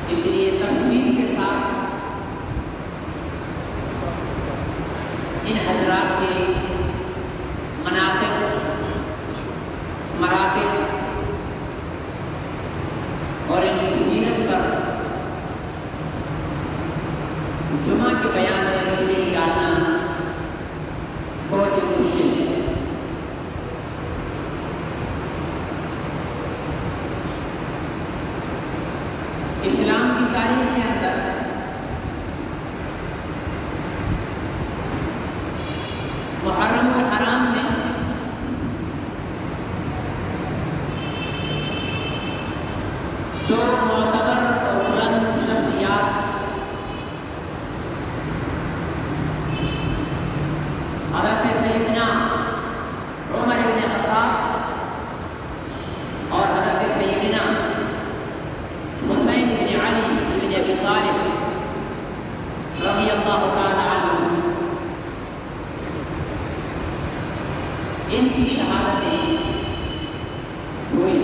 اس لیے تفصیل کے ساتھ ان حضرات کے مناقب، مراتب اور ان کی سیرت پر جمعہ کے بیان میں روشنی ڈالنا بہت ہی مشکل ہے۔ اسلام کی تاریخ کے اندر محرم الحرام میں دو معتبر اور بلند شخصیات حضرت سیدنا عمر بن خطاب اور حضرت سیدنا حسین بن علی بن ابی طالب رضی اللہ تعالی عنہ، ان کی شہادتیں ہوئی۔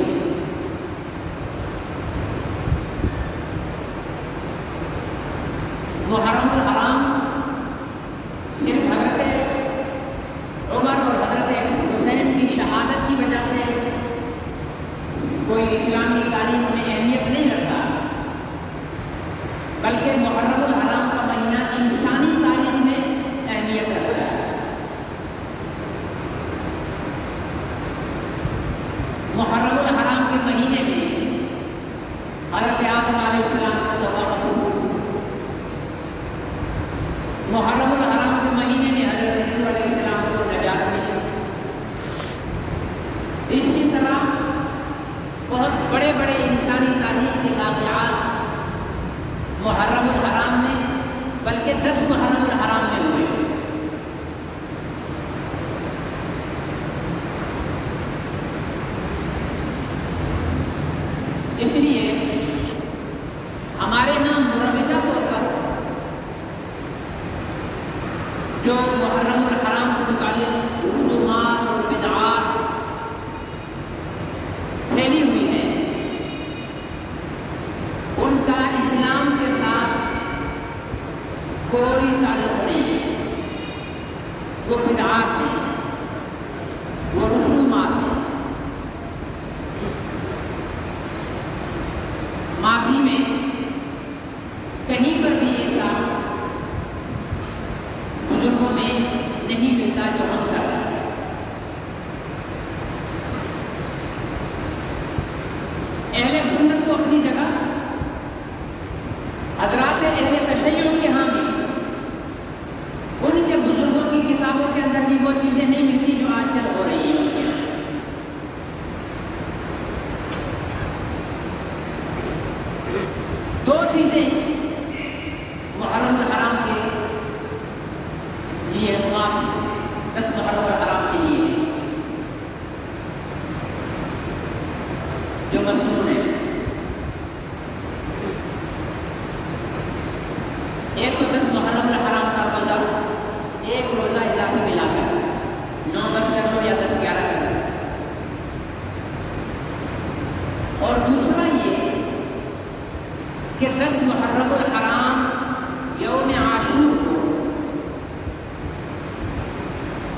محرم الحرام صرف حضرت عمر اور حضرت حسین کی شہادت کی وجہ سے کوئی اسلامی تاریخ میں اہمیت نہیں رکھتا، بلکہ محرم الحرام کا مہینہ انسانی تاریخ میں اہمیت رکھتا ہے۔ محرم الحرام کے مہینے میں حضرت آدم علیہ السلام کو توبہ قبول، محرم الحرام کے مہینے میں حضرت نوح علیہ السلام کو نجات ملی۔ اسی طرح بہت بڑے بڑے انسانی تاریخ کے واقعات محرم الحرام میں، بلکہ 10 محرم الحرام میں ہوئے۔ اس لیے ہمارے یہاں مروجہ طور پر جو محرم الحرام سے متعلق رسومات اور بدعات پھیلی ہوئی ہیں، ان کا اسلام کے ساتھ کوئی تعلق نہیں ہے۔ وہ بدعات ہیں، وہ رسومات ہیں۔ ماضی میں کہیں پر بھی ایسا بزرگوں میں نہیں ملتا جو ہم کر رہے ہیں۔ اہل سنت کو اپنی جگہ، حضرات اہل تشیع کے ہاں بھی ان کے بزرگوں کی کتابوں کے اندر بھی وہ چیزیں نہیں ملتی جو آج کل ہو رہی ہیں ان کے یہاں۔ دو چیزیں محرم الحرام کے لیے خاص، 10 محرم الحرام کے لیے جو مصنون ہے۔ ایک تو 10 محرم الحرام کا روزہ، ایک روزہ اضافی ملا کر 9-10 کر لو یا 10-11 کر لو، اور دوسرا یہ کہ 10 محرم الحرام یوم عاشور کو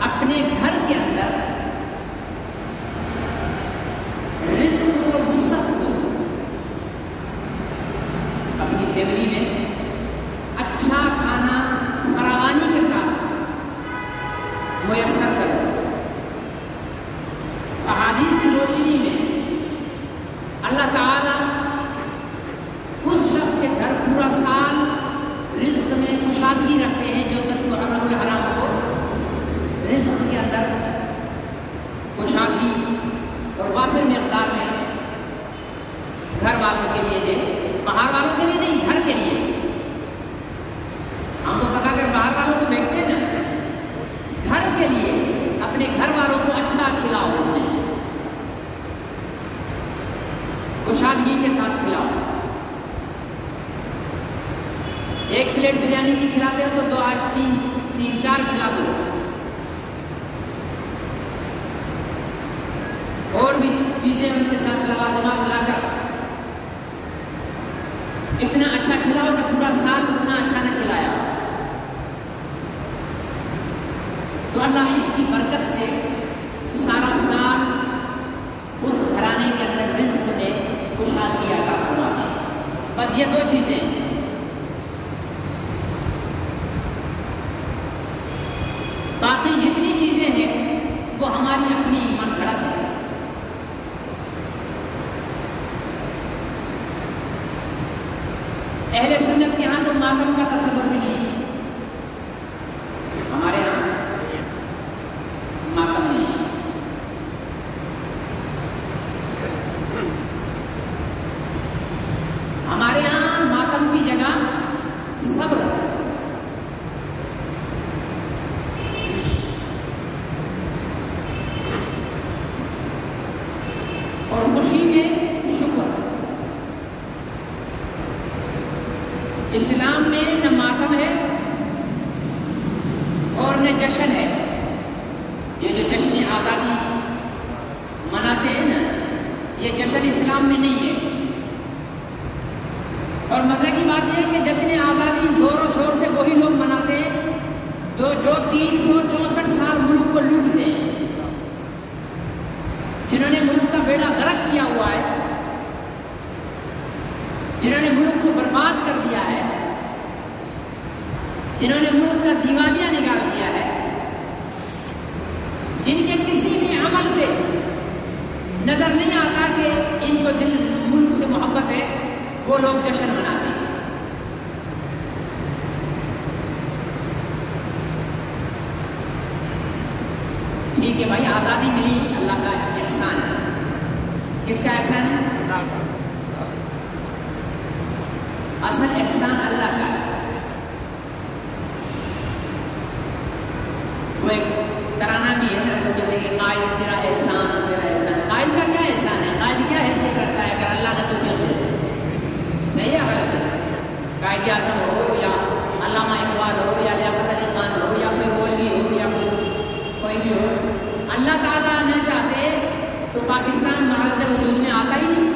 اپنے گھر کے اندر رزق و وسعت کو اپنی فیملی میں اچھا کھانا فراوانی کے ساتھ میسر کرو۔ احادیث کی روشنی میں اللہ تعالیٰ اس شخص کے گھر پورا سال رزق میں کشادگی رکھتے ہیں جو 10 محرم الحرام کو رزق کے اندر کشادگی اور وافر مقدار میں گھر والوں کے لیے دے، باہر والوں کے لیے نہیں، گھر کے لیے۔ ہم تو پتا کر باہر والوں کو بیٹھتے ہیں نا، گھر کے لیے اپنے گھر والوں کو اچھا کھلاؤ، کشادگی کے ساتھ کھلاؤ۔ ایک پلیٹ بریانی کی کھلاتے ہو تو 2 آج 3-4 کھلا دو، اور بھی چیزیں ان کے ساتھ لوازمات لا کر اتنا اچھا کھلاؤ کہ پورا سال اتنا اچھا نہ کھلایا. تو اللہ اس کی برکت سے سارا سال اس گھرانے کے اندر رزق میں خوشحالی عطا فرماتا ہے. بس یہ دو چیزیں. باقی جتنی چیزیں ہیں وہ ہماری اپنی من گھڑت ہے. اہل سنت کے ہاں تو ماتم کا تصور بھی نہیں. ہمارے ہاں ماتم نہیں. ہمارے ہاں ماتم کی جگہ صبر. اور خوشی میں شکر. اسلام میں نہ ماتم ہے اور نہ جشن ہے. یہ جو جشن آزادی مناتے ہیں نا، یہ جشن اسلام میں نہیں ہے. اور مزے کی بات یہ ہے کہ جشن آزادی زور و شور سے وہی لوگ مناتے ہیں جو 364 سال ملک کو لوٹتے ہیں، جنہوں نے ملک کا بیڑا غرق کیا ہوا ہے، جنہوں نے ملک کو برباد کر دیا ہے، جنہوں نے ملک کا دیوالیہ نکال دیا ہے، جن کے کسی بھی عمل سے نظر نہیں آتا کہ ان کو دل ملک سے محبت ہے، وہ لوگ جشن مناتے ہیں. ٹھیک ہے بھائی، آزادی ملی اللہ کا احسان ہے. کس کا احسان ہے؟ اصل احسان اللہ کا ہے. وہ ایک ترانہ بھی ہے نا، کہ قائد تیرا احسان تیرا احسان. قائد کا کیا احسان ہے؟ قائد کیا حیثیت رکھتا ہے اگر اللہ نے تو کیا دے؟ صحیح ہے غلط ہے؟ قائد اعظم ہو یا علامہ اقبال ہو یا لیاقت علی خان ہو یا کوئی مولوی ہو یا کوئی بھی ہو، اللہ تعالیٰ نہ چاہتے تو پاکستان معرض وجود میں آتا ہی نہیں.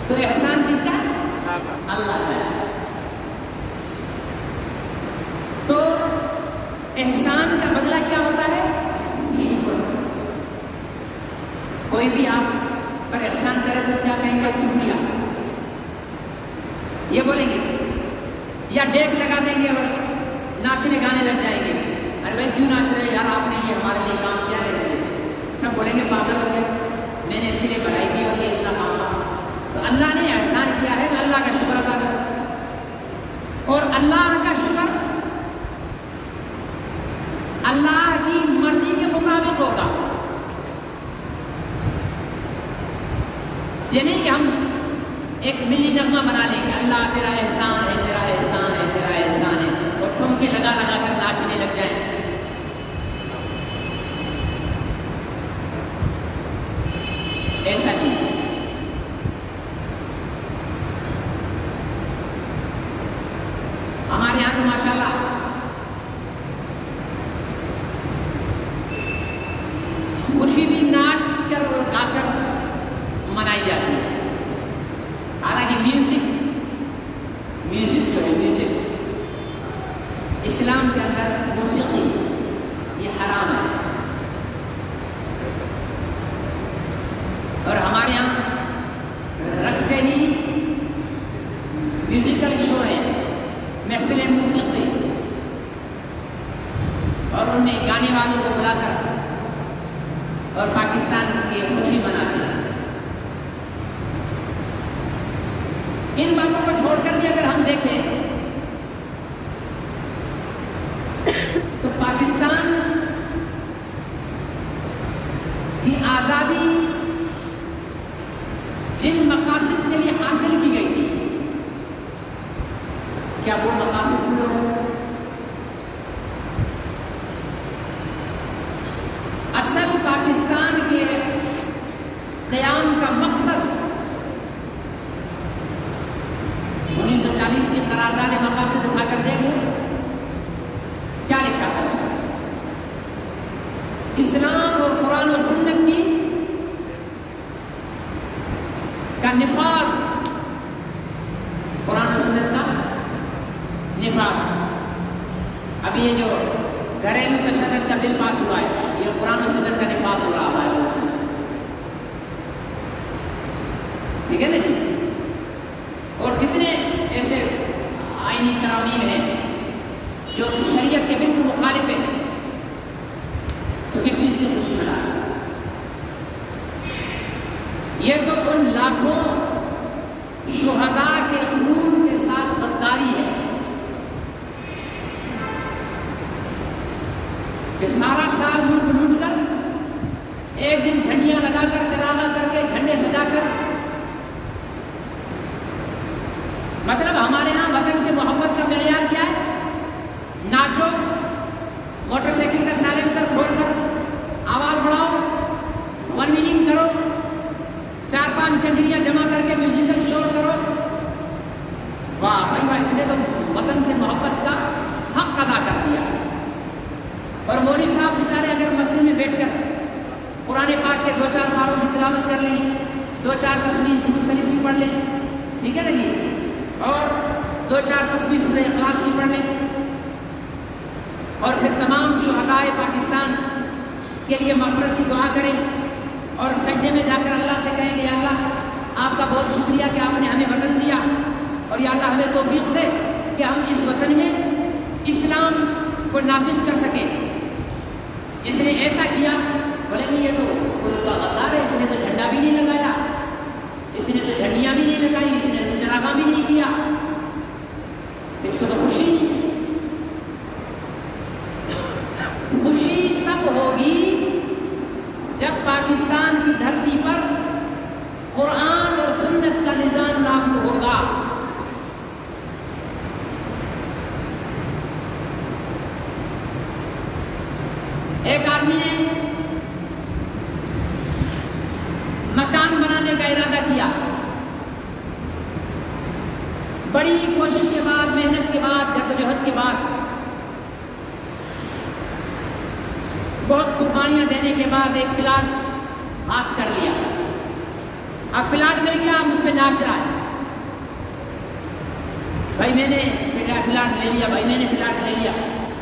تو احسان کس کا؟ اللہ کا. تو احسان کا بدلہ کیا ہوتا ہے؟ شکر. کوئی بھی آپ پر احسان کرے تو کیا کہیں گے؟ آپ شکریہ یہ بولیں گے، یا ڈیک لگا دیں گے اور ناچنے گانے لگ جائیں گے. ارے بھائی کیوں ناچ رہے یار، آپ نے یہ ہمارے لیے کام کیا ہے. سب بولیں گے پاگل ہو گئے، میں نے اس کے لیے بڑھائی کی اور یہ اتنا کام تھا. تو اللہ نے احسان کیا ہے تو اللہ کا شکر ادا کرو. اور اللہ کا شکر اللہ کی مرضی کے مطابق ہوگا. یہ نہیں کہ ہم ایک ملی نغمہ بنا لیں کہ اللہ تیرا احسان ہے تیرا احسان ہے تیرا احسان ہے، اور ٹھمکے لگا لگا کر ناچنے لگ جائیں. ایسا نہیں. ہمارے یہاں تو ماشاءاللہ خوشی بھی ناچ کر اور گا کر منائی جاتی ہے. حالانکہ میوزک جو ہے، میوزک اسلام کے اندر موسیقی یہ حرام ہے. اور ہمارے یہاں رکھتے ہی میوزیکل شو ہے، محفل موسیقی، اور ان میں گانے والوں کو بلا کر اور پاکستان کی خوشی مناتے ہیں. ان باتوں کو چھوڑ کر بھی اگر ہم دیکھیں تو پاکستان کی آزادی جن مقاصد کے لیے حاصل کی گئی تھی، کیا وہ مقاصد پورے ہو؟ اصل پاکستان کے قیام کا مقصد 1940 کی قرارداد مقاصد اٹھا کر دیکھو کیا لکھا تھا. اسلام اور قرآن و سنت کا نفاذ نفاذ. ابھی یہ جو گھریلو تشدد کا بل پاس ہوا ہے یہ قرآن و سنت کا نفاذ ہو رہا ہے. ٹھیک ہے نا جی. اور کتنے ایسے آئینی ترامیم ہیں جو شریعت کے بالکل مخالف ہیں. تو کس چیز کی خوشی منا رہا ہے؟ یہ تو ان لاکھوں شہداء کے خون کے ساتھ غداری ہے کہ سارا سال ملک لوٹ کر ایک دن جھنڈیاں لگا کر چراغاں کر کے جھنڈے سجا کر مطلب ہمارے ہاں وطن سے محبت کا معیار کیا ہے؟ ناچو، موٹر سائیکل کا سائلنسر کھول کر آواز بڑھاؤ، ون ویلنگ کرو، 4-5 کنجریاں جمع کر کے میوزیکل شور کرو. واہ بھائی واہ، اس نے تو وطن سے محبت کا حق ادا کر دیا. اور مولوی صاحب بیچارے اگر مسجد میں بیٹھ کر قرآن پاک کے 2-4 پاروں کی تلاوت کر لیں، 2-4 تسبیح درود شریف کی پڑھ لیں، ٹھیک ہے نا جی، اور 2-4 تسبیح سورہ اخلاص کی پڑھ لیں، اور پھر تمام شہداء پاکستان کے لیے مغفرت کی دعا کریں اور سجدے میں جا کر اللہ سے کہیں کہ یا اللہ آپ کا بہت شکریہ کہ آپ نے ہمیں وطن دیا، اور یا اللہ ہمیں توفیق دے کہ ہم اس وطن میں اسلام کو نافذ کر سکیں. جس نے ایسا کیا بولیں گے یہ تو ملک کا غدار ہے، اس نے تو جھنڈا بھی نہیں لگایا، اس نے تو جھنڈیاں بھی نہیں لگائی، اس نے تو چراغاں بھی نہیں کیا، اس کو تو خوشی تب ہوگی جب پاکستان کی دھرتی پر قرآن اور سنت کا نظام لاگو ہوگا. ایک آدمی نے مکان بنانے کا ارادہ کیا، بڑی کوشش کے بعد، محنت کے بعد، جدوجہد کے بعد، بہت قربانیاں دینے کے بعد ایک پلاٹ ہاتھ کر لیا. اب پلاٹ مل گیا، ہم اس پہ ناچ رہا ہے، بھائی میں نے پلاٹ لے لیا، بھائی میں نے پلاٹ لے لیا.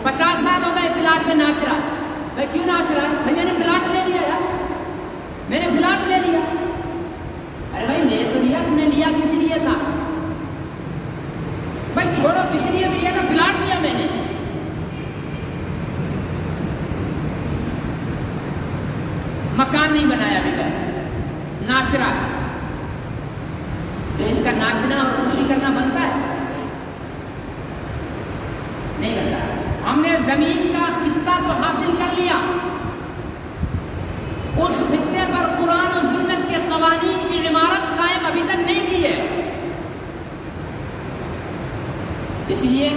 50 سال ہو گئے پلاٹ پہ ناچ رہا ہے. بھائی کیوں ناچ رہا ہے؟ بھائی میں نے پلاٹ لے لیا یار، میں نے پلاٹ لے لیا. ارے بھائی لے تو لیا، تم نے لیا کس لیے تھا؟ بھائی چھوڑو کس لیے لیا تھا، پلاٹ لیا میں نے. مکان نہیں بنایا ابھی تک، ناچ رہا ہے. تو اس کا ناچنا اور خوشی کرنا بنتا ہے؟ نہیں لگتا. ہم نے زمین کا خطہ تو حاصل کر لیا، اس خطے پر قرآن و سنت کے قوانین کی عمارت قائم ابھی تک نہیں کی ہے. اس لیے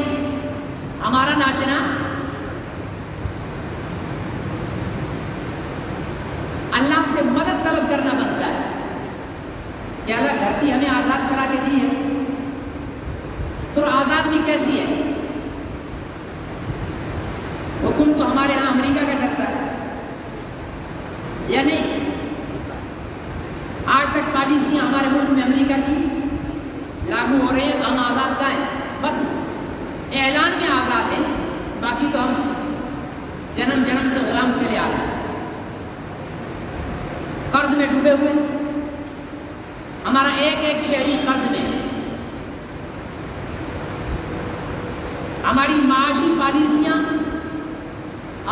ہمارا ناچنا اللہ سے مدد طلب کرنا بنتا ہے کہ اللہ دھرتی ہمیں آزاد کرا کے دی ہے، تو آزاد بھی کیسی ہے؟ حکم تو ہمارے ہاں امریکہ کا چلتا ہے یا نہیں؟ آج تک پالیسیاں ہمارے ملک میں امریکہ کی لاگو ہو رہے ہیں. ہم آزاد کا ہیں، بس اعلان میں آزاد ہیں، باقی تو ہم جنم سے غلام چلے آ رہے ہیں، قرض میں ڈوبے ہوئے. ہمارا ایک شہری قرض میں. ہماری معاشی پالیسیاں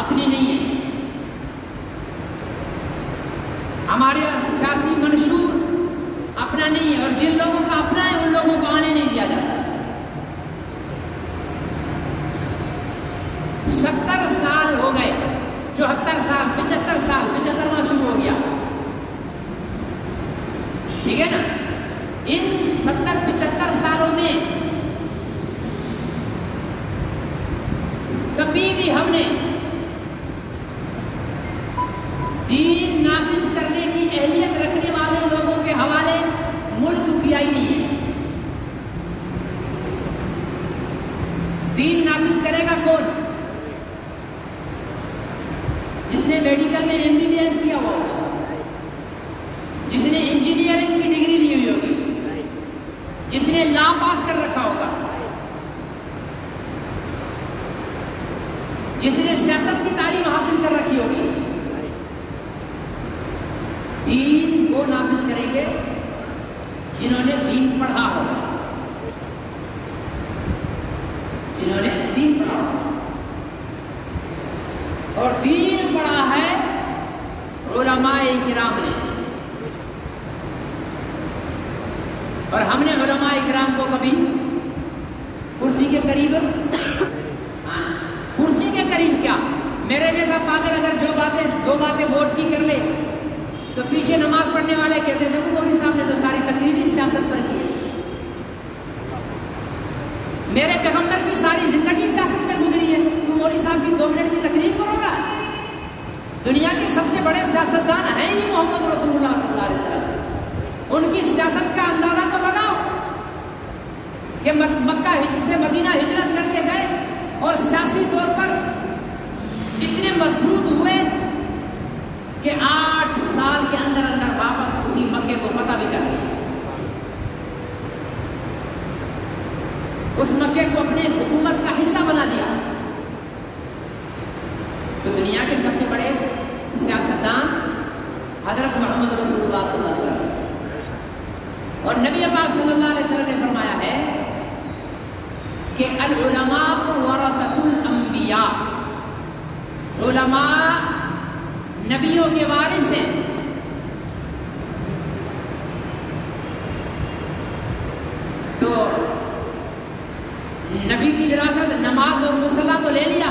اپنی نہیں ہیں، ہمارے سیاسی منشور اپنا نہیں ہے، اور جن لوگوں کا اپنا ہے ان لوگوں کو آنے نہیں دیا جاتا. 70 سال ہو گئے، 74 سال، 75 سال، 75واں شروع ہو گیا، ٹھیک ہے نا. ان 70-75 سالوں میں کبھی بھی ہم نے دین نافذ کرنے کی اہلیت رکھنے والے لوگوں کے حوالے ملک کیا ہی نہیں ہے. دین نافذ کرے گا کون؟ جس نے میڈیکل میں MBBS کیا ہوا ہوگا، جس نے انجینئرنگ کی ڈگری لی ہوئی ہوگی، جس نے لا پاس کر رکھا ہوگا. جس نے سیاست کی تعلیم حاصل کر رکھی ہوگی، دین وہ نافذ کریں گے جنہوں نے دین پڑھا ہوگا، جنہوں نے دین پڑھا ہوگا، اور دین پڑھا ہے علماء کرام نے، اور ہم نے علماء کرام کو کبھی کرسی کے قریب، کرسی کے قریب کیا، میرے جیسا پاگل اگر دو باتیں ووٹ کی کر لے تو پیچھے نماز پڑھنے والے کہتے ہیں دیکھو مولوی صاحب نے تو ساری تقریر سیاست پر کی ہے، میرے پیغمبر کی ساری زندگی سیاست میں گزری ہے، تو مولوی صاحب کی 2 منٹ کی تقریر کو رو رہا ہے۔ دنیا کے سب سے بڑے سیاستدان ہیں ہی محمد رسول اللہ صلی اللہ علیہ وسلم، ان کی سیاست کا اندازہ تو لگاؤ کہ مکہ سے مدینہ ہجرت کر کے گئے اور سیاسی طور پر اتنے مضبوط ہوئے کہ 8 سال کے اندر اندر واپس اسی مکے کو فتح بھی کر دیا، اس مکے کو اپنے حکومت کا حصہ بنا دیا۔ تو دنیا کے سب سے بڑے سیاستدان حضرت محمد رسول اللہ صلی اللہ علیہ وسلم، اور نبی پاک صلی اللہ علیہ وسلم نے فرمایا ہے کہ العلماء ورثۃ الانبیاء، علماء نبیوں کے وارث ہیں۔ تو نبی کی وراثت نماز اور مصلی تو لے لیا،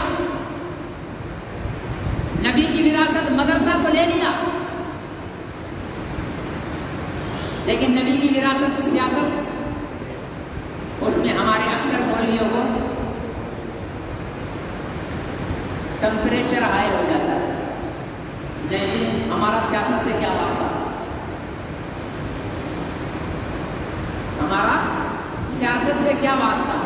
نبی کی وراثت مدرسہ تو لے لیا، لیکن نبی کی وراثت سیاست، اس میں ہمارے اکثر مولویوں کو ٹمپریچر ہائی ہو جاتا ہے، لیکن ہمارا سیاست سے کیا واسطہ، ہمارا سیاست سے کیا واسطہ،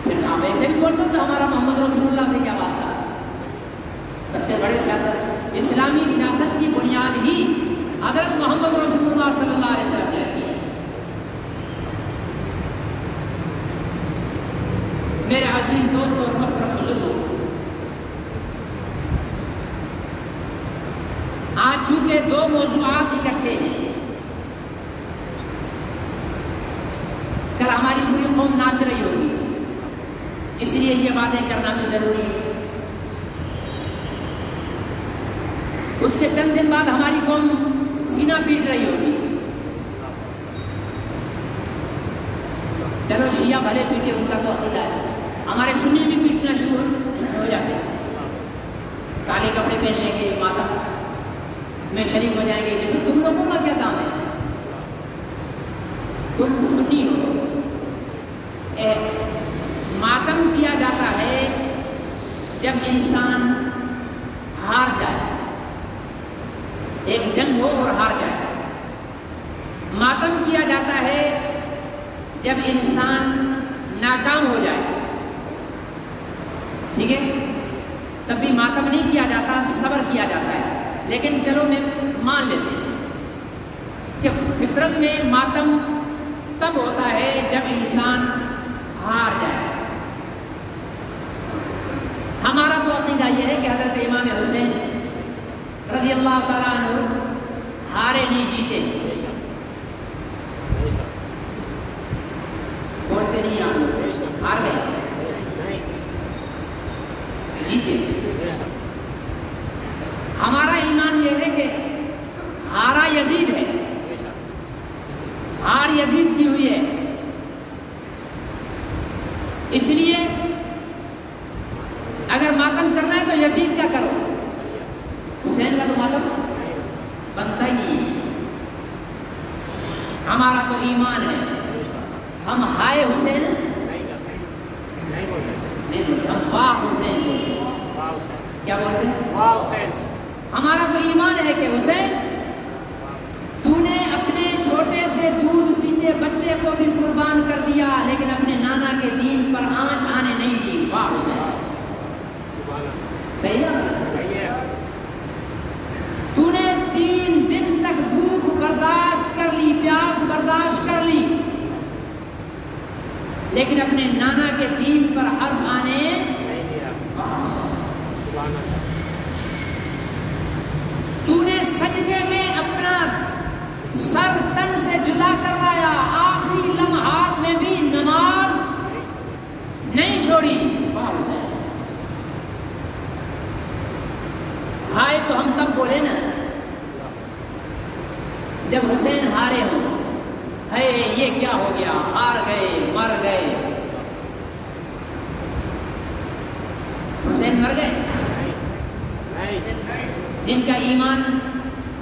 پھر آپ ایسے بھی بولتے تو ہمارا محمد رسول اللہ سے کیا واسطہ۔ سب سے بڑے سیاست، اسلامی سیاست کی بنیاد ہی حضرت محمد رسول اللہ صلی اللہ علیہ وسلم نے کی ہے۔ میرے عزیز دوست اور محترم بزرگوں، آج چونکہ 2 موضوعات اکٹھے ہیں، کل ہماری پوری قوم ناچ رہی ہوگی، اس لیے یہ باتیں کرنا بھی ضروری ہے۔ اس کے چند دن بعد ہماری قوم سینہ پیٹ رہی ہوگی، چلو شیعہ بھلے پیٹے، ان کا تو عقیدہ ہے، ہمارے سنی بھی پیٹنا شروع ہو جاتے ہیں، کالے کپڑے پہن لیں گے، ماتم میں شریک ہو جائیں گے، لیکن تم لوگوں کا کیا کام ہے، تم سنی ہو۔ ماتم کیا جاتا ہے جب انسان ہار جائے، ایک جنگ ہو اور ہار جائے، ماتم کیا جاتا ہے جب انسان ناکام ہو جائے، ٹھیک ہے، تب بھی ماتم نہیں کیا جاتا، صبر کیا جاتا ہے۔ لیکن چلو میں مان لیتے ہیں کہ فطرت میں ماتم تب ہوتا ہے جب انسان ہار جائے۔ ہمارا تو عقیدہ یہ ہے کہ حضرت امام حسین رضی اللہ تعالیٰ عنہ ہارے نہیں، جیتے، بولتے نہیں، ہار گئے، جیتے۔ ہمارا ایمان یہ ہے کہ ہارا یزید ہے، ہار یزید کی ہوئی ہے، اس لیے اگر ماتم کرنا ہے تو یزید کا کرو، حسین کا تو ماتم بنتا ہی نہیں۔ ہمارا تو ایمان ہے، ہم ہائے حسین نہیں بولتے، ہم واہ حسین بولتے ہیں۔ کیا بولتے ہیں؟ واہ حسین۔ ہمارا تو ایمان ہے کہ حسین تو نے اپنے چھوٹے سے دودھ پیتے بچے کو بھی قربان کر دیا، لیکن اپنے نانا کے دین پر آنچ آنے نہیں دی۔ واہ حسین، صحیح ہے؟ تو نے 3 دن تک بھوک برداشت کر لی، پیاس برداشت کر لی، لیکن اپنے نانا کے دین پر حرف آنے تو نے سجدے میں اپنا سر تن سے جدا کروایا، آخری لمحات میں بھی نماز نہیں چھوڑی۔ ہائے تو ہم تب بولے نا جب حسین ہارے ہوں، ہے یہ کیا ہو گیا، ہار گئے، مر گئے۔ حسین مر گئے؟ جن کا ایمان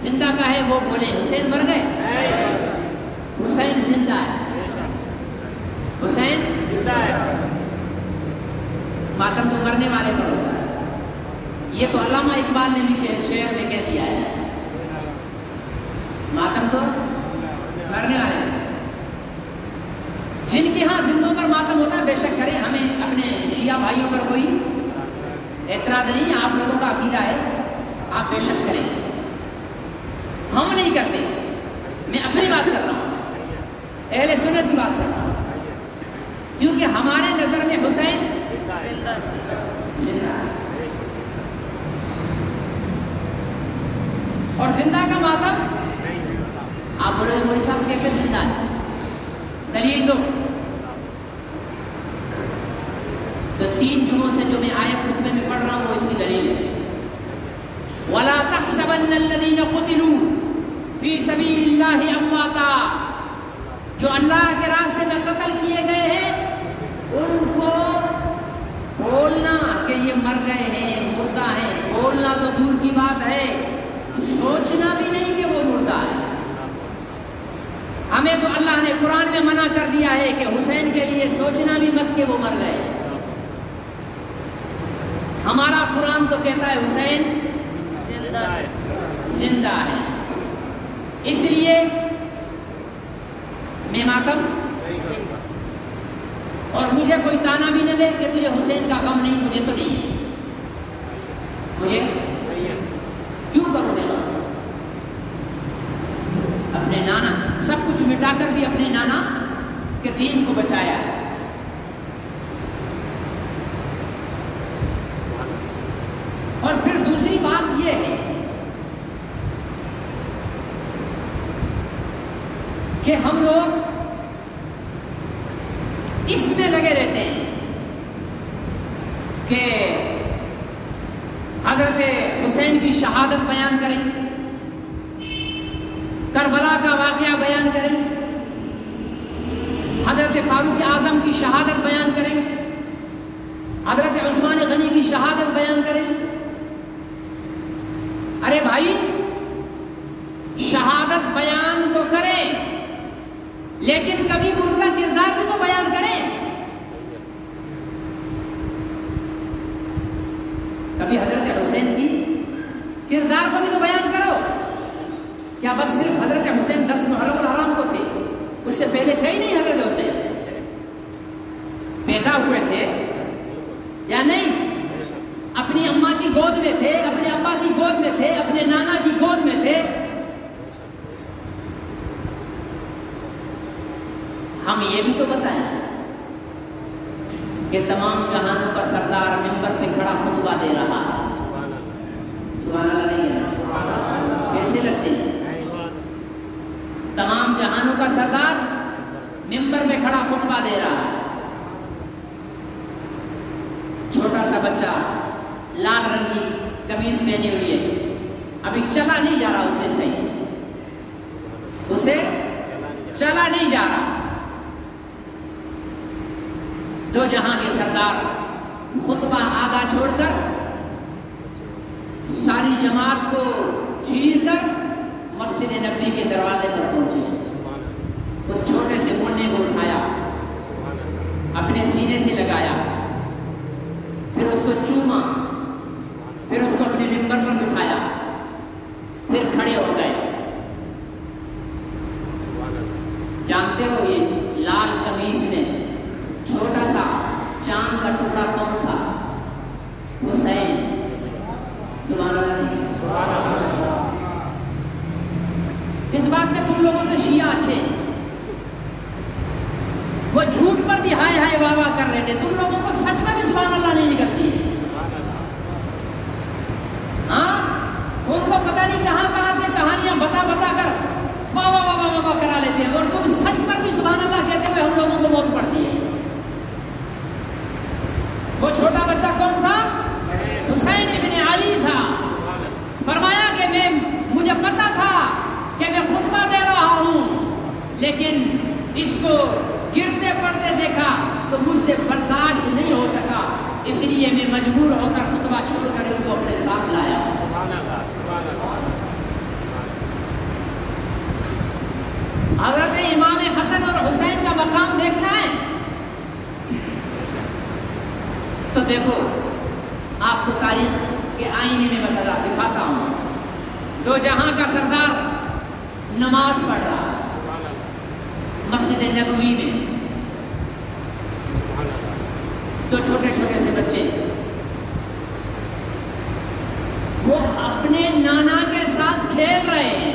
زندہ کا ہے وہ بولے حسین مر گئے؟ حسین زندہ ہے، حسین زندہ ہے۔ ماتم تو مرنے والے پر ہوتا ہے، یہ تو علامہ اقبال نے بھی شعر میں کہہ دیا ہے، ماتم تو مرنے والے۔ جن کے ہاں زندوں پر ماتم ہوتا ہے بے شک کریں، ہمیں اپنے شیعہ بھائیوں پر کوئی اعتراض نہیں ہے، آپ لوگوں کا عقیدہ ہے، آپ بے شک کریں، ہم نہیں کرتے۔ میں اپنی بات کر رہا ہوں، اہل سنت کی بات کر رہا ہوں، کیونکہ ہمارے نظر میں حسین زندہ ہے، اور زندہ کا ماتم آپ بولے مولوی صاحب کیسے زندہ ہے؟ دلیل دو۔ تو 3 جمعوں سے جو میں آیت خطبے میں پڑھ رہا ہوں وہ اس کی دلیل ہے۔ وَلَا تَحْسَبَنَّ الَّذِينَ قُتِلُوا فِي سَبِيلِ اللَّهِ أَمْوَاتًا، جو اللہ کے راستے میں قتل کیے گئے ہیں ان کو بولنا کہ یہ مر گئے ہیں، مردہ ہیں، بولنا تو دور کی بات ہے، سوچنا بھی نہیں کہ وہ مردہ ہے۔ ہمیں تو اللہ نے قرآن میں منع کر دیا ہے کہ حسین کے لیے سوچنا بھی مت کہ وہ مر گئے۔ ہمارا قرآن تو کہتا ہے حسین زندہ ہے، اس لیے میں ماتم، اور مجھے کوئی تانا بھی نہ دے کہ تجھے حسین کا غم نہیں، مجھے تو نہیں ہے، مجھے کیوں کروں گا؟ اپنے نانا سب کچھ مٹا کر بھی اپنے نانا کے دین کو بچایا۔ اور پھر دوسری بات یہ ہے کہ ہم لوگ اس میں لگے رہتے ہیں کہ حضرت حسین کی شہادت بیان کریں، کربلا کا واقعہ بیان کریں، حضرت فاروق اعظم کی شہادت بیان کریں، حضرت عثمان غنی کی شہادت بیان کریں۔ ارے بھائی شہادت بیان تو کریں، لیکن کبھی ان کا کردار بھی تو بیان کریں، کبھی حضرت حسین کی کردار کو بھی تو بیان کرو۔ کیا بس صرف حضرت حسین 10 محرم الحرام کو تھے؟ اس سے پہلے تھے ہی نہیں حضرت حسین؟ پیدا ہوئے تھے یا نہیں؟ اپنی اماں کی گود میں تھے، اپنے ابا کی گود میں تھے، اپنے نانا کی گود میں تھے۔ ہم یہ بھی تو بتائیں کہ تمام جہانوں کا سردار منبر پہ کھڑا خطبہ دے رہا ہے، سبحان اللہ نہیں ہے؟ کیسے لگتے ہیں؟ تمام جہانوں کا سردار منبر پہ کھڑا خطبہ دے رہا ہے، چھوٹا سا بچہ لال رنگ کی قمیص پہنی ہوئی ہے، ابھی چلا نہیں جا رہا، اسے صحیح، اسے چلا نہیں جا رہا۔ دو جہاں کے سردار خطبہ آدھا چھوڑ کر ساری جماعت کو چیر کر مسجد نبوی کے دروازے پر پہنچے، اس چھوٹے سے منڈے کو اٹھایا، اپنے سینے سے لگایا، پھر اس کو چوما، پھر اس کو اپنے منبر پر بٹھایا، پھر کھڑے ہو گئے۔ جانتے ہو یہ لال قمیص میں چھوٹا سا چاند کا ٹکڑا کون تھا؟ حسین۔ سبحان اللہ۔ اس بات میں تم لوگوں سے شیعہ اچھے، وہ جھوٹ پر بھی ہائے ہائے لیکن اس کو گرتے پڑتے دیکھا تو مجھ سے برداشت نہیں ہو سکا، اس لیے میں مجبور ہو کر خطبہ چھوڑ کر اس کو اپنے ساتھ لایا۔ سبحان اللہ، سبحان اللہ۔ حضرت امام حسن اور حسین کا مقام دیکھنا ہے تو دیکھو، آپ کو تاریخ کے آئینے میں میں دکھاتا ہوں۔ دو جہاں کا سردار نماز پڑھ رہا مسجد نبوی میں، دو چھوٹے چھوٹے سے بچے وہ اپنے نانا کے ساتھ کھیل رہے ہیں،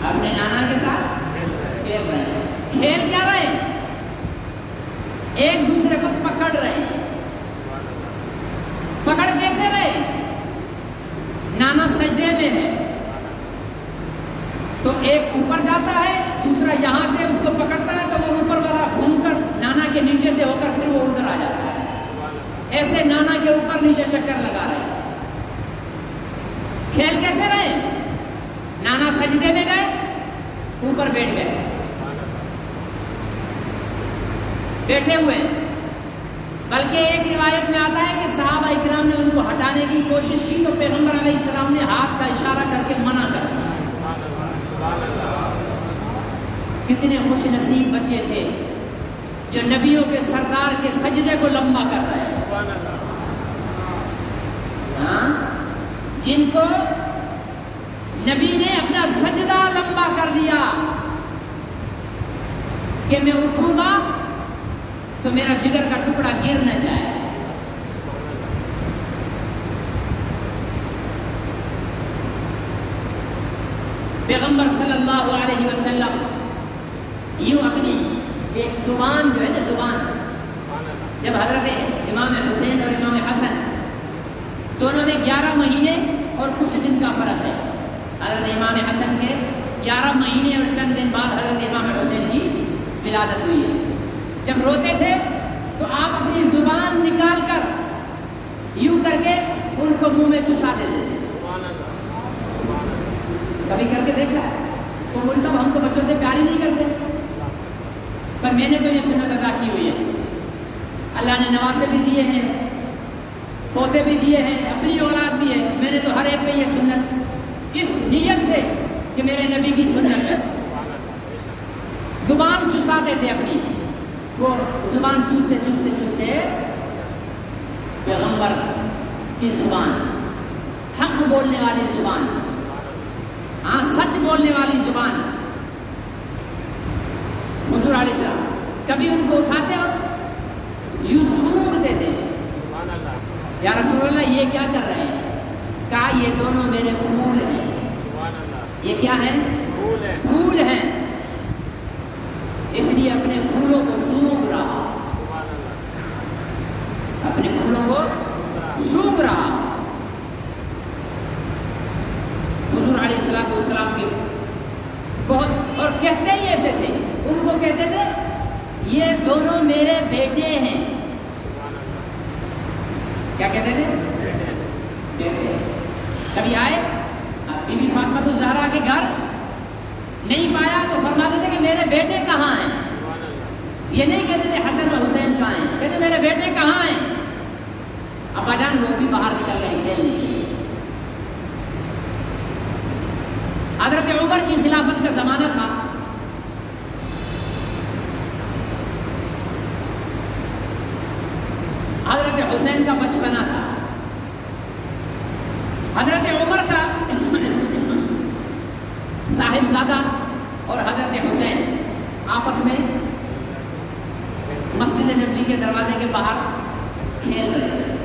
اپنے نانا کے ساتھ کھیل رہے ہیں۔ کھیل کیا رہے ہیں؟ ایک دوسرے کو پکڑ رہے ہیں۔ پکڑ کیسے رہے؟ نانا سجدے میں ہے تو ایک اوپر جاتا ہے، دوسرا یہاں سے اس کو پکڑتا ہے تو وہ اوپر والا گھوم کر نانا کے نیچے سے ہو کر پھر وہ ادھر آ جاتا ہے۔ ایسے نانا کے اوپر نیچے چکر لگا رہے ہیں۔ کھیل کیسے رہے؟ نانا سجدے میں گئے، اوپر بیٹھ گئے، بیٹھے ہوئے، بلکہ ایک روایت میں آتا ہے کہ صحابہ اکرام نے ان کو ہٹانے کی کوشش کی تو پیغمبر علیہ السلام نے ہاتھ کا اشارہ کر کے منع کر دیا۔ کتنے خوش نصیب بچے تھے جو نبیوں کے سردار کے سجدے کو لمبا کر رہے ہیں، ہاں، جن کو نبی نے اپنا سجدہ لمبا کر دیا کہ میں اٹھوں گا تو میرا جگر کا ٹکڑا گر نہ جائے۔ پیغمبر صلی اللہ علیہ وسلم یوں اپنی ایک زبان جو ہے نا، زبان، جب حضرت امام حسین اور امام حسن دونوں میں 11 مہینے اور کچھ دن کا فرق ہے، حضرت امام حسن کے 11 مہینے اور چند دن بعد حضرت امام حسین کی ولادت ہوئی ہے۔ جب روتے تھے تو آپ اپنی زبان نکال کر یوں کر کے ان کو منہ میں چسا دیتے تھے۔ کبھی کر کے دیکھا ہے؟ تو مول صاحب ہم تو بچوں سے پیار ہی نہیں کرتے، پر میں نے تو یہ سنت ادا کی ہوئی ہے۔ اللہ نے نواسے بھی دیے ہیں، پوتے بھی دیے ہیں، اپنی اولاد بھی ہے، میں نے تو ہر ایک پہ یہ سنت اس نیت سے کہ میرے نبی کی سنت ہے۔ زبان چساتے تھے اپنی، وہ زبان چوستے چوستے چوستے پیغمبر کی زبان، حق بولنے والی زبان، ہاں سچ بولنے والی زبان، حضور علیہ السلام کبھی ان کو اٹھاتے اور یوں سونگتے تھے، یا رسول اللہ یہ کیا کر رہے ہیں؟ کہا یہ دونوں میرے پھول ہیں۔ یہ کیا ہیں؟ پھول ہیں، اس لیے اپنے پھولوں کو سونگ رہا، اپنے پھولوں کو سونگ رہا۔ حضور علیہ السلام کے بہت، اور کہتے ہی ایسے تھے، ان کو کہتے تھے یہ دونوں میرے بیٹے ہیں۔ کیا کہتے تھے؟ بیٹے۔ کبھی آئے بی بی فاطمہ الزہرا کے گھر، نہیں پایا تو فرماتے تھے کہ میرے بیٹے کہاں ہیں؟ یہ نہیں کہتے تھے حسن و حسین کہاں ہیں، کہتے میرے بیٹے کہاں ہیں؟ ابا جان وہ بھی باہر نکل گئے کھیلنے کے لیے۔ حضرت عمر کی خلافت کا زمانہ تھا، حضرت حسین کا بچپنا تھا، حضرت عمر کا صاحبزادہ اور حضرت حسین آپس میں مسجد نبوی کے دروازے کے باہر کھیل رہے تھے۔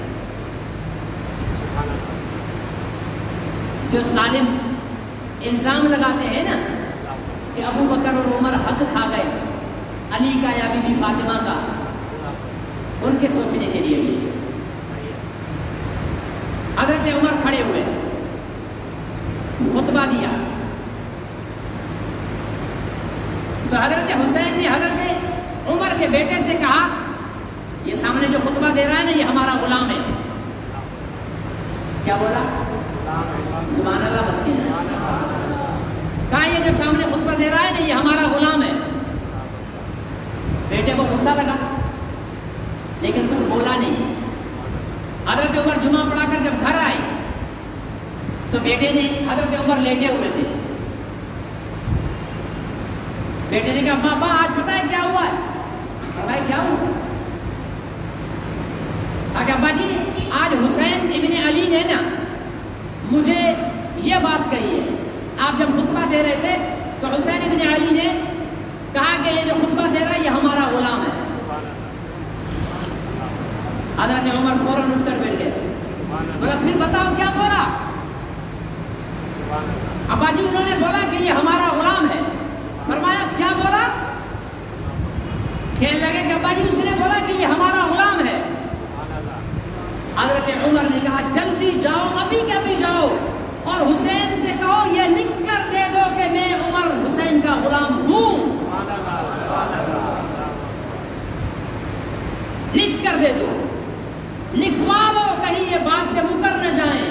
جو ظالم الزام لگاتے ہیں نا کہ ابو بکر اور عمر حق کھا گئے، علی کا یا بی بی فاطمہ کا، ان کے سوچنے کے لیے بھی حضرت عمر کھڑے ہوئے، خطبہ دیا تو حضرت حسین نے حضرت عمر کے بیٹے سے کہا یہ سامنے جو خطبہ دے رہا ہے نا یہ ہمارا غلام ہے۔ کیا بولا؟ سبحان اللہ، ورنہ یہ جو سامنے خطبہ دے رہا ہے نا یہ ہمارا غلام ہے. بیٹے کو غصہ لگا لیکن کچھ بولا نہیں. حضرت عمر جمعہ پڑھا کر جب گھر آئے تو بیٹے نے, حضرت عمر لیٹے ہوئے تھے, بیٹے نے کہا پاپا آج پتہ ہے کیا ہوا ہے؟ بھائی کیا ہوا؟ ابا جی آج حسین ابن علی نے نا مجھے یہ بات کہی ہے. آپ جب خطبہ دے رہے تھے تو حسین ابن علی نے کہا کہ یہ جو خطبہ دے رہا ہے یہ ہمارا غلام ہے. حضرت عمر فوراً اٹھ کر بیٹھ گئے. بولا پھر بتاؤ کیا بولا؟ ابا جی انہوں نے بولا کہ یہ ہمارا غلام ہے. فرمایا کیا بولا؟ کہنے لگے کہ ابا جی اس نے بولا کہ یہ ہمارا غلام ہے. حضرت عمر نے کہا جلدی جاؤ, ابھی کے ابھی جاؤ اور حسین سے کہو یہ لکھ کر دے دو کہ میں عمر حسین کا غلام ہوں. لکھ کر دے دو, لکھوا لو, کہیں یہ بات سے مکر نہ جائیں.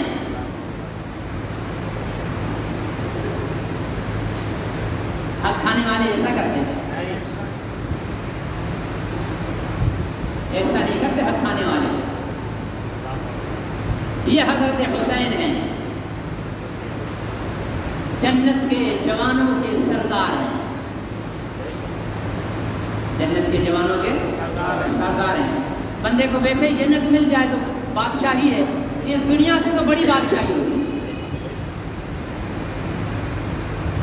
حق کھانے والے ایسا کرتے ہیں, ایسا نہیں کرتے حق کھانے والے. یہ حضرت حسین ہیں, جنت کے جوانوں کے سردار ہیں. جنت کے جوانوں کے سردار ہیں. بندے کو ویسے ہی جنت مل جائے تو بادشاہی ہے, اس دنیا سے تو بڑی بادشاہی ہوگی.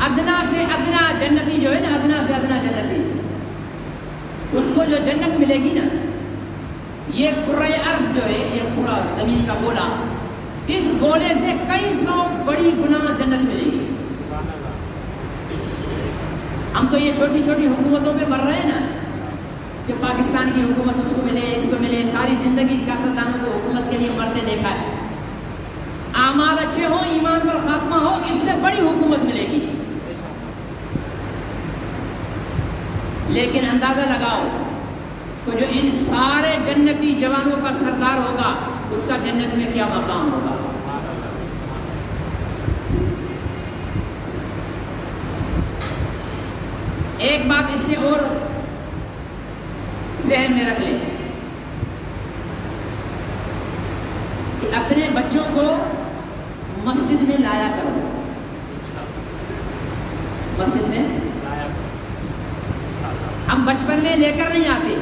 ادنا سے ادنا جنتی جو ہے نا, ادنا سے ادنا جنتی, اس کو جو جنت ملے گی نا, یہ کرۂ ارض جو ہے, یہ پورا زمین کا گولا, اس گولے سے کئی سو بڑی گنا جنت ملے گی. ہم تو یہ چھوٹی چھوٹی حکومتوں پہ مر رہے ہیں نا کہ پاکستان کی حکومت اس کو ملے, اس کو ملے. ساری زندگی سیاستدانوں کو حکومت کے لیے مرتے دیکھا ہے. اعمال اچھے ہوں, ایمان پر خاتمہ ہو, اس سے بڑی حکومت ملے گی. لیکن اندازہ لگاؤ تو جو ان سارے جنتی جوانوں کا سردار ہوگا اس کا جنت میں کیا مقام ہوگا. ایک بات اس سے اور ذہن میں رکھ لیں کہ اپنے بچوں کو مسجد میں لایا کرو. مسجد میں ہم بچپن میں لے کر نہیں آتے,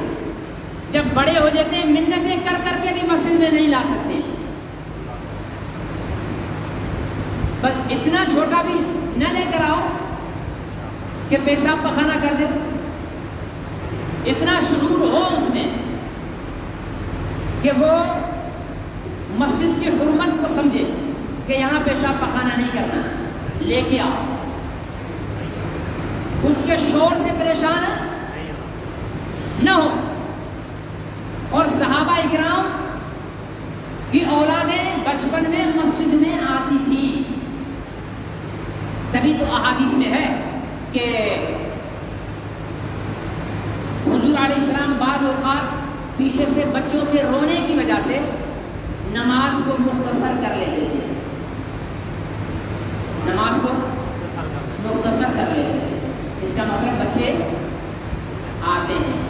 جب بڑے ہو جاتے ہیں منتیں کر کر کے بھی مسجد میں نہیں لا سکتے. بس اتنا چھوٹا بھی نہ لے کر آؤ کہ پیشاب پخانہ کر دے. اتنا شعور ہو اس میں کہ وہ مسجد کی حرمت کو سمجھے کہ یہاں پیشاب پخانہ نہیں کرنا. لے کے آؤ, اس کے شور سے پریشان نہ ہو. اور صحابہ اکرام کی اولادیں بچپن میں مسجد میں آتی تھی. تبھی تو احادیث میں ہے کہ حضور علیہ السلام بعض اوقات پیچھے سے بچوں کے رونے کی وجہ سے نماز کو مختصر کر لیتے تھے. نماز کو مختصر کر لیتے تھے. اس کا مطلب بچے آتے ہیں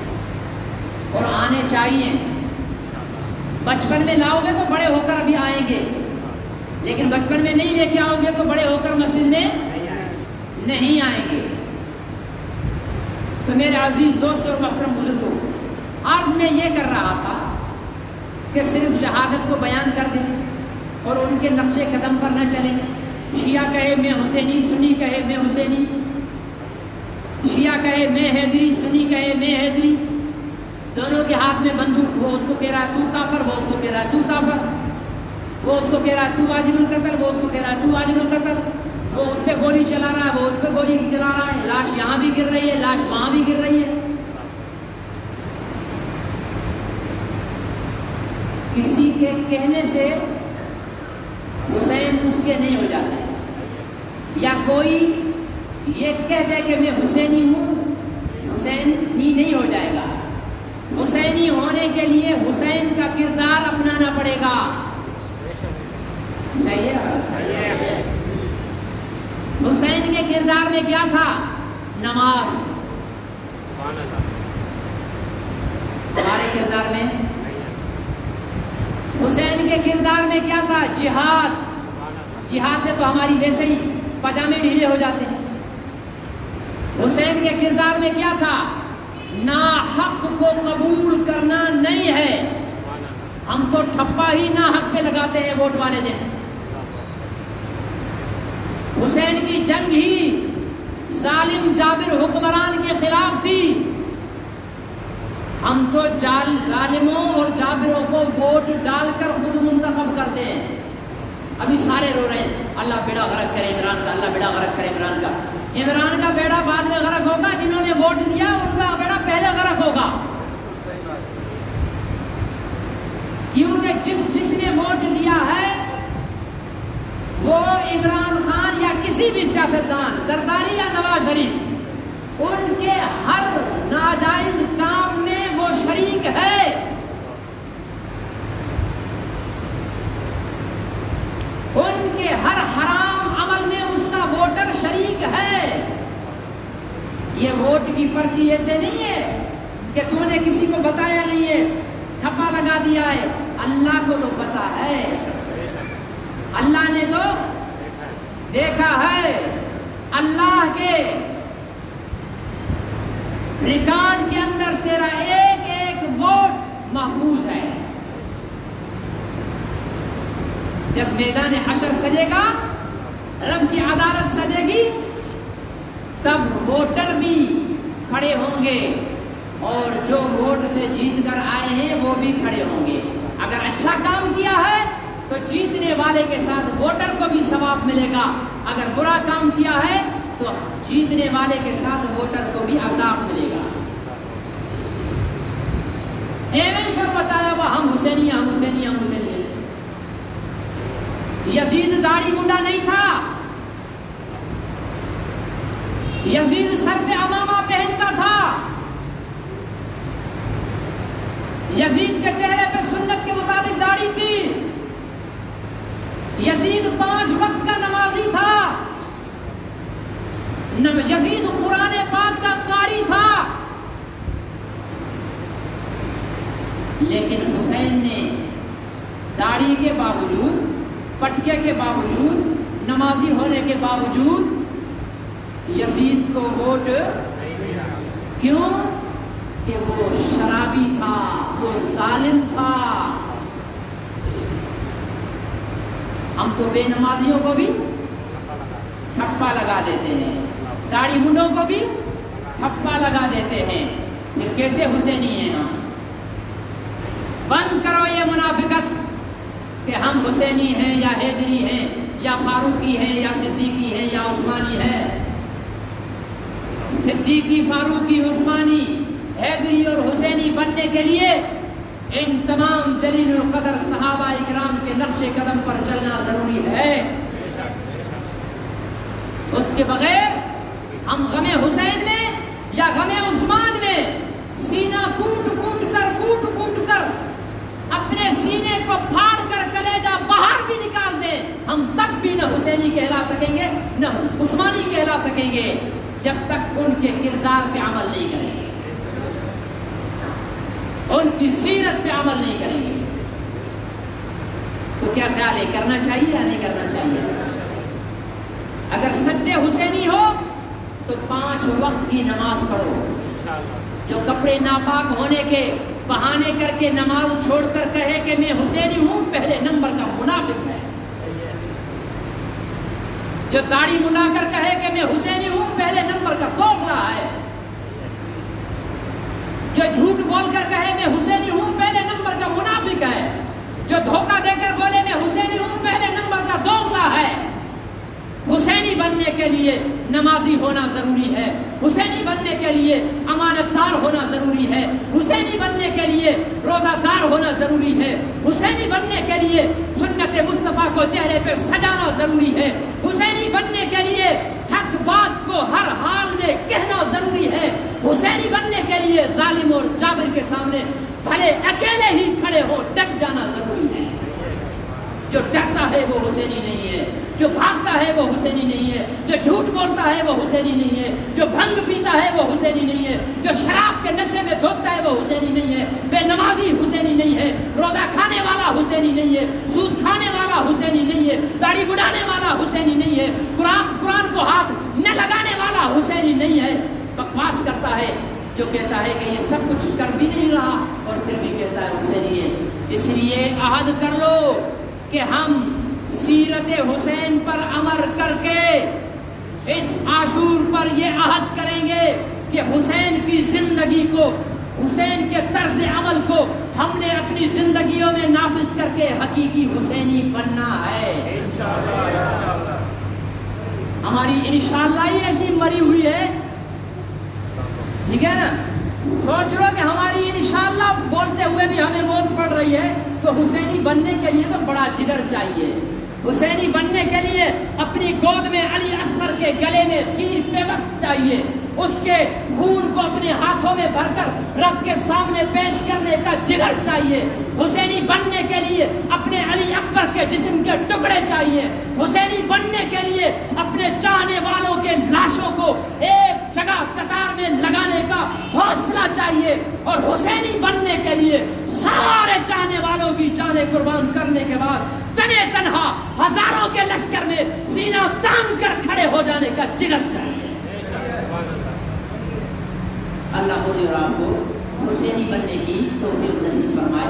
اور آنے چاہیے. بچپن میں لاؤ گے تو بڑے ہو کر ابھی آئیں گے, لیکن بچپن میں نہیں لے کے آؤ گے تو بڑے ہو کر مسجد میں نہیں آئیں گے. تو میرے عزیز دوست اور محترم بزرگوں, عرض میں یہ کر رہا تھا کہ صرف شہادت کو بیان کر دیں اور ان کے نقش قدم پر نہ چلیں. شیعہ کہے میں حسینی, سنی کہے میں حسینی, شیعہ کہے میں حیدری, سنی کہے میں حیدری, دونوں کے ہاتھ میں بندوق. وہ اس کو کہہ رہا ہے تو کافر, وہ اس کو کہہ رہا ہے تو کافر, وہ اس کو کہہ رہا ہے تو واجب القتل, وہ اس کو کہہ رہا ہے تو واجب القتل, وہ اس پہ گولی چلا رہا ہے, وہ اس پہ گولی چلا رہا ہے. لاش یہاں بھی گر رہی ہے, لاش وہاں بھی گر رہی ہے. کسی کے کہنے سے حسین اس کے نہیں ہو جاتے, یا کوئی یہ کہہ دے کہ میں حسینی ہوں, حسینی نہیں ہو جائے گا. حسینی ہونے کے لیے حسین کا کردار اپنانا پڑے گا. صحیح ہے. حسین کے کردار میں کیا تھا؟ نماز. ہمارے کردار میں حسین کے کردار میں کیا تھا؟ جہاد. جہاد سے تو ہماری ویسے ہی پاجامے ڈھیلے ہو جاتے ہیں. حسین کے کردار میں کیا تھا؟ ناحق کو قبول کرنا نہیں ہے. ہم تو ٹھپا ہی ناحق پہ لگاتے ہیں ووٹ والے دن. حسین کی جنگ ہی ظالم جابر حکمران کے خلاف تھی. ہم تو ظالموں اور جابروں کو ووٹ ڈال کر خود منتخب کرتے ہیں. ابھی سارے رو رہے ہیں اللہ بیڑا غرق کرے عمران کا, اللہ بیڑا غرق کرے عمران کا. عمران کا بیڑا بعد میں غرق ہوگا, جنہوں نے ووٹ دیا ان کا بیڑا پہلے غرق ہوگا. کیونکہ جس نے ووٹ دیا ہے وہ عمران خان یا کسی بھی سیاستدان, زرداری یا نواز شریف, ان کے ہر ناجائز کام میں وہ شریک ہے. ان کے ہر حرام عمل میں اس کا ووٹر شریک ہے. یہ ووٹ کی پرچی ایسے نہیں ہے کہ تم نے کسی کو بتایا نہیں ہے, ٹھپا لگا دیا ہے. اللہ کو تو پتا ہے, اللہ نے تو دیکھا ہے. اللہ کے ریکارڈ کے اندر تیرا ایک ایک ووٹ محفوظ ہے. جب میدان حشر سجے گا, رب کی عدالت سجے گی, تب ووٹر بھی کھڑے ہوں گے اور جو ووٹ سے جیت کر آئے ہیں وہ بھی کھڑے ہوں گے. اگر اچھا کام کیا ہے تو جیتنے والے کے ساتھ ووٹر کو بھی ثواب ملے گا. اگر برا کام کیا ہے تو جیتنے والے کے ساتھ ووٹر کو بھی عذاب ملے گا. ایویں بتایا وہ ہم حسینی ہم حسینی ہم حسینی. یزید داڑھی منڈا نہیں تھا. یزید سر پہ امامہ پہنتا تھا. یزید کے چہرے پہ سنت کے مطابق داڑھی تھی. یزید 5 وقت کا نمازی تھا. یزید قرآن پاک کا قاری تھا. لیکن حسین نے داڑھی کے باوجود, پٹکے کے باوجود, نمازی ہونے کے باوجود یزید کو ووٹ کیوں؟ کہ وہ شرابی تھا, وہ ظالم تھا. ہم تو بے نمازیوں کو بھی ٹھپا لگا دیتے ہیں, داڑھی منڈوں کو بھی ٹھپا لگا دیتے ہیں. پھر کیسے حسینی ہیں ہم؟ بند کرو یہ منافقت کہ ہم حسینی ہیں یا حیدری ہیں یا فاروقی ہیں یا صدیقی ہیں یا عثمانی ہیں. صدیقی, فاروقی, عثمانی, حیدری اور حسینی بننے کے لیے ان تمام جلیل القدر صحابہ اکرام کے نقش قدم پر چلنا ضروری ہے. اس کے بغیر ہم غم حسین میں یا غم عثمان میں سینہ کوٹ کوٹ کر اپنے سینے کو پھاڑ کر کلیجہ باہر بھی نکال دیں, ہم تب بھی نہ حسینی کہلا سکیں گے نہ عثمانی کہلا سکیں گے جب تک ان کے کردار پہ عمل نہیں کریں گے, ان کی سیرت پہ عمل نہیں کریں گے. تو کیا خیال ہے, کرنا چاہیے یا نہیں کرنا چاہیے؟ اگر سچے حسینی ہو تو 5 وقت کی نماز پڑھو. جو کپڑے ناپاک ہونے کے بہانے کر کے نماز چھوڑ کر کہے کہ میں حسینی ہوں, پہلے نمبر کا منافق ہے. جو داڑھی منا کر کہے کہ میں حسینی ہوں, پہلے نمبر کا دوغلا ہے. جو جھوٹ بول کر کہے میں حسینی ہوں, پہلے نمبر کا منافق ہے. جو دھوکہ دے کر بولے میں حسینی ہوں, پہلے نمبر کا دوغلا ہے. حسینی بننے کے لیے نمازی ہونا ضروری ہے. حسینی بننے کے لیے امانت دار ہونا ضروری ہے. حسینی بننے کے لیے روزہ دار ہونا ضروری ہے. حسینی بننے کے لیے سنت مصطفیٰ کو چہرے پہ سجانا ضروری ہے. حسینی بننے کے لیے حق بات کو ہر حال میں کہنا ضروری ہے. حسینی بننے کے لیے ظالم اور جابر کے سامنے بھلے اکیلے ہی کھڑے ہو ڈٹ جانا ضروری ہے. جو ڈرتا ہے وہ حسینی نہیں ہے. جو بھاگتا ہے وہ حسینی نہیں ہے، جو جھوٹ بولتا ہے وہ حسینی نہیں ہے، جو بھنگ پیتا ہے وہ حسینی نہیں ہے، جو شراب کے نشے میں دھوتا ہے وہ حسینی نہیں ہے، بے نمازی حسینی نہیں ہے، روزہ کھانے والا حسینی نہیں ہے، سود کھانے والا حسینی نہیں ہے، داڑھی بڑھانے والا حسینی نہیں ہے، قرآن کو ہاتھ نہ لگانے والا حسینی نہیں ہے۔ بکواس کرتا ہے جو کہتا ہے کہ یہ سب کچھ کر بھی نہیں رہا اور پھر بھی کہتا ہے حسینی ہے۔ اس لیے عہد کر لو کہ ہم سیرت حسین پر عمل کر کے اس عاشور پر یہ عہد کریں گے کہ حسین کی زندگی کو، حسین کے طرز عمل کو ہم نے اپنی زندگیوں میں نافذ کر کے حقیقی حسینی بننا ہے۔ انشاءاللہ ہماری انشاءاللہ ہی ایسی مری ہوئی ہے، ٹھیک ہے نا؟ سوچ لو کہ ہماری انشاءاللہ بولتے ہوئے بھی ہمیں موت پڑ رہی ہے، تو حسینی بننے کے لیے تو بڑا جگر چاہیے۔ حسینی بننے کے لیے اپنی گود میں علی اصغر کے گلے میں تیر پیوست چاہیے، اس کے خون کو اپنے ہاتھوں میں بھر کر رب کے سامنے پیش کرنے کا جگر چاہیے۔ حسینی بننے کے لیے اپنے علی اکبر کے جسم کے ٹکڑے چاہیے۔ حسینی بننے کے لیے اپنے چاہنے والوں کے لاشوں کو ایک جگہ قطار میں لگانے کا حوصلہ چاہیے، اور حسینی بننے کے لیے سارے چاہنے والوں کی جانیں قربان کرنے کے بعد تنے تنہا ہزاروں کے لشکر میں سینہ تان کر کھڑے ہو جانے کا جگر چاہیے۔ اللہ مجھے اور آپ کو حسینی بننے کی توفیق نصیب فرمائے۔